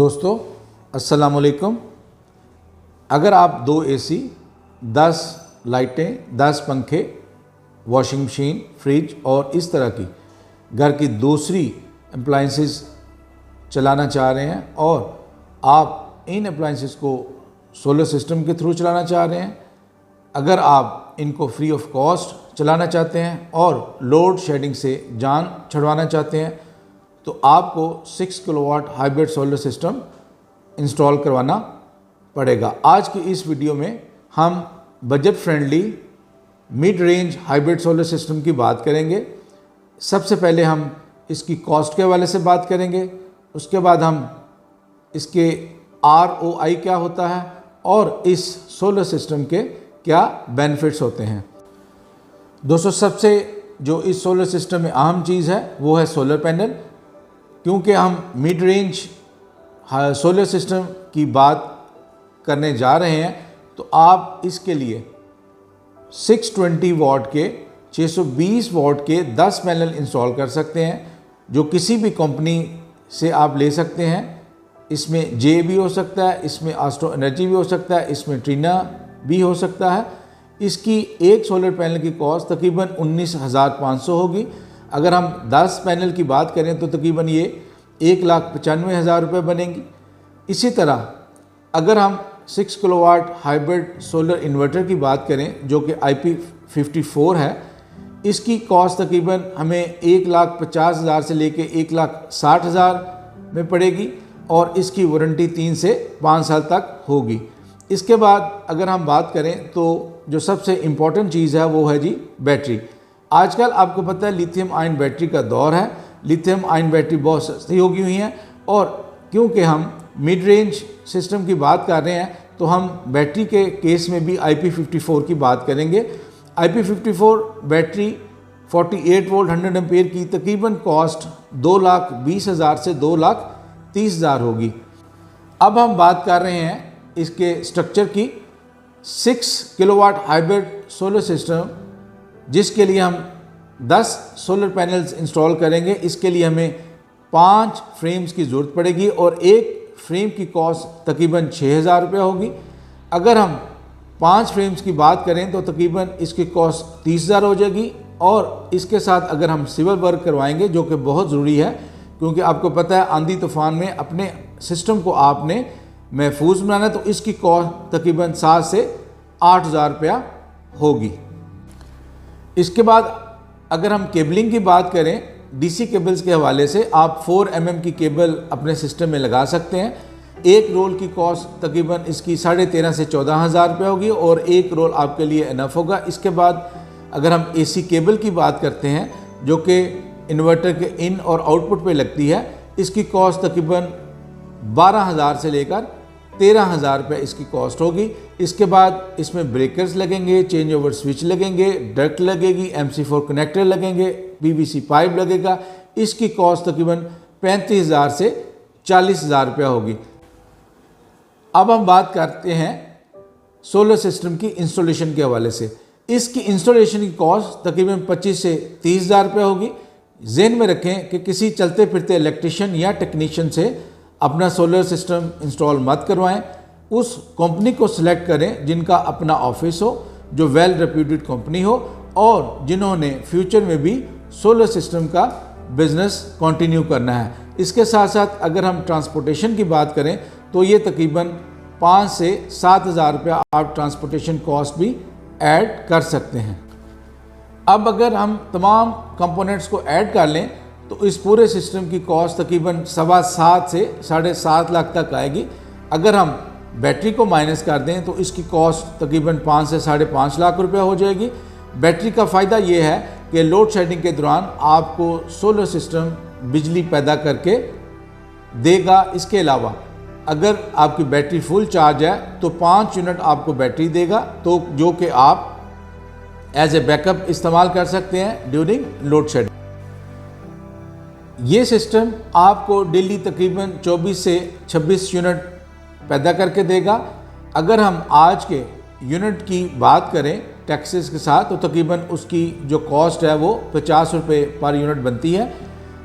दोस्तों अस्सलाम वालेकुम। अगर आप 2 एसी, 10 लाइटें, 10 पंखे, वॉशिंग मशीन, फ्रिज और इस तरह की घर की दूसरी अप्लाइंसेस चलाना चाह रहे हैं और आप इन अप्लाइंसेस को सोलर सिस्टम के थ्रू चलाना चाह रहे हैं, अगर आप इनको फ्री ऑफ कॉस्ट चलाना चाहते हैं और लोड शेडिंग से जान छुड़वाना चाहते हैं तो आपको 6 kilowatt hybrid solar system install करवाना पड़ेगा। आज की इस वीडियो में हम budget friendly mid range hybrid solar system की बात करेंगे। सबसे पहले हम इसकी कॉस्ट के हवाले से बात करेंगे, उसके बाद हम इसके ROI क्या होता है और इस सोलर सिस्टम के क्या बेनिफिट्स होते हैं। दोस्तों, सबसे जो इस सोलर सिस्टम में अहम चीज़ है वो है सोलर पैनल। क्योंकि हम मिड रेंज सोलर सिस्टम की बात करने जा रहे हैं तो आप इसके लिए 620 वाट के 620 वाट के 10 पैनल इंस्टॉल कर सकते हैं, जो किसी भी कंपनी से आप ले सकते हैं। इसमें जे भी हो सकता है, इसमें एस्ट्रो एनर्जी भी हो सकता है, इसमें ट्रीना भी हो सकता है। इसकी एक सोलर पैनल की कॉस्ट तकरीबन 19,500 होगी। अगर हम 10 पैनल की बात करें तो तकरीबन ये 1,95,000 रुपये बनेंगी। इसी तरह अगर हम 6 किलोवाट हाइब्रिड सोलर इन्वर्टर की बात करें जो कि IP54 है, इसकी कॉस्ट तकरीबन हमें 1,50,000 से लेके 1,60,000 में पड़ेगी और इसकी वारंटी 3 से 5 साल तक होगी। इसके बाद अगर हम बात करें तो जो सबसे इम्पॉर्टेंट चीज़ है वो है जी बैटरी। आजकल आपको पता है लिथियम आयन बैटरी का दौर है। लिथियम आयन बैटरी बहुत सस्ती हो गई हुई हैं और क्योंकि हम मिड रेंज सिस्टम की बात कर रहे हैं तो हम बैटरी के केस में भी IP54 की बात करेंगे। IP54 बैटरी 48 वोल्ट 100 एम्पेयर की तकरीबन कॉस्ट 2,20,000 से 2,30,000 होगी। अब हम बात कर रहे हैं इसके स्ट्रक्चर की। 6 किलोवाट हाइब्रिड सोलर सिस्टम जिसके लिए हम 10 सोलर पैनल्स इंस्टॉल करेंगे, इसके लिए हमें 5 फ्रेम्स की ज़रूरत पड़ेगी और एक फ्रेम की कॉस्ट तकरीबन 6,000 रुपये होगी। अगर हम 5 फ्रेम्स की बात करें तो तकरीबन इसकी कॉस्ट 30,000 हो जाएगी और इसके साथ अगर हम सिविल वर्क करवाएंगे जो कि बहुत ज़रूरी है, क्योंकि आपको पता है आंधी तूफान में अपने सिस्टम को आपने महफूज बनाना, तो इसकी कॉस्ट तकरीबन 7 से 8,000 रुपया होगी। इसके बाद अगर हम केबलिंग की बात करें, DC केबल्स के हवाले से आप 4 mm की केबल अपने सिस्टम में लगा सकते हैं। एक रोल की कॉस्ट तकरीबन इसकी 13,500 से 14,000 रुपये होगी और एक रोल आपके लिए इनफ होगा। इसके बाद अगर हम AC केबल की बात करते हैं जो कि इन्वर्टर के इन और आउटपुट पे लगती है, इसकी कॉस्ट तकरीबन 12,000 से लेकर 13,000 रुपये इसकी कॉस्ट होगी। इसके बाद इसमें ब्रेकर्स लगेंगे, चेंज ओवर स्विच लगेंगे, डक्ट लगेगी, MC4 कनेक्टर लगेंगे, PVC पाइप लगेगा। इसकी कॉस्ट तकरीबन 35,000 से 40,000 रुपया होगी। अब हम बात करते हैं सोलर सिस्टम की इंस्टॉलेशन के हवाले से। इसकी इंस्टॉलेशन की कॉस्ट तकरीबन 25 से 30,000 रुपये होगी। ज़हन में रखें कि किसी चलते फिरते इलेक्ट्रिशियन या टेक्नीशियन से अपना सोलर सिस्टम इंस्टॉल मत करवाएं। उस कंपनी को सिलेक्ट करें जिनका अपना ऑफिस हो, जो वेल रेप्यूटेड कंपनी हो और जिन्होंने फ्यूचर में भी सोलर सिस्टम का बिजनेस कंटिन्यू करना है। इसके साथ साथ अगर हम ट्रांसपोर्टेशन की बात करें तो ये तकरीबन 5 से 7,000 रुपया आप ट्रांसपोर्टेशन कॉस्ट भी ऐड कर सकते हैं। अब अगर हम तमाम कंपोनेंट्स को ऐड कर लें तो इस पूरे सिस्टम की कॉस्ट तकरीबन 7.25 से 7.5 लाख तक आएगी। अगर हम बैटरी को माइनस कर दें तो इसकी कॉस्ट तकरीबन 5 से 5.5 लाख रुपया हो जाएगी। बैटरी का फ़ायदा ये है कि लोड शेडिंग के दौरान आपको सोलर सिस्टम बिजली पैदा करके देगा। इसके अलावा अगर आपकी बैटरी फुल चार्ज है तो 5 यूनिट आपको बैटरी देगा, तो जो कि आप एज ए बैकअप इस्तेमाल कर सकते हैं ड्यूरिंग लोड शेडिंग। ये सिस्टम आपको डेली तकरीबन 24 से 26 यूनिट पैदा करके देगा। अगर हम आज के यूनिट की बात करें टैक्सेस के साथ तो तकरीबन उसकी जो कॉस्ट है वो 50 रुपये पर यूनिट बनती है।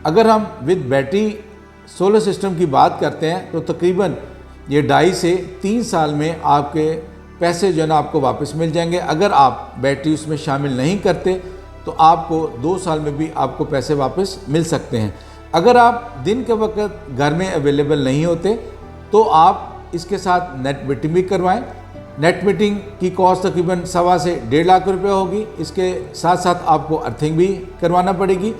अगर हम विद बैटरी सोलर सिस्टम की बात करते हैं तो तकरीबन ये 2.5 से 3 साल में आपके पैसे जो है ना आपको वापस मिल जाएंगे। अगर आप बैटरी उसमें शामिल नहीं करते तो आपको 2 साल में भी आपको पैसे वापस मिल सकते हैं। अगर आप दिन के वक्त घर में अवेलेबल नहीं होते तो आप इसके साथ नेट मीटिंग भी करवाएं। नेट मीटिंग की कॉस्ट तकरीबन 1.25 से 1.5 लाख रुपये होगी। इसके साथ साथ आपको अर्थिंग भी करवाना पड़ेगी।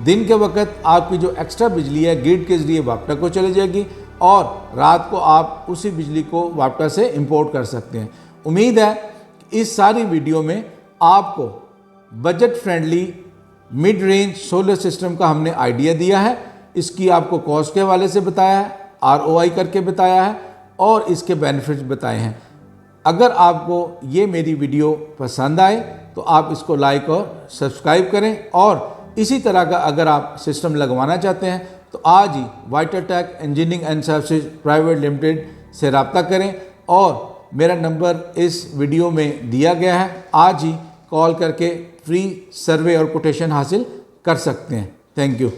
दिन के वक्त आपकी जो एक्स्ट्रा बिजली है ग्रिड के जरिए वापटा को चली जाएगी और रात को आप उसी बिजली को वापटा से इंपोर्ट कर सकते हैं। उम्मीद है कि इस सारी वीडियो में आपको budget friendly mid range solar system का हमने आइडिया दिया है। इसकी आपको कॉस्ट के हवाले से बताया है, ROI करके बताया है और इसके बेनिफिट्स बताए हैं। अगर आपको ये मेरी वीडियो पसंद आए तो आप इसको लाइक और सब्सक्राइब करें और इसी तरह का अगर आप सिस्टम लगवाना चाहते हैं तो आज ही वाइटरटेक engineering and services private limited से रब्ता करें और मेरा नंबर इस वीडियो में दिया गया है। आज ही कॉल करके फ्री सर्वे और कोटेशन हासिल कर सकते हैं। Thank you.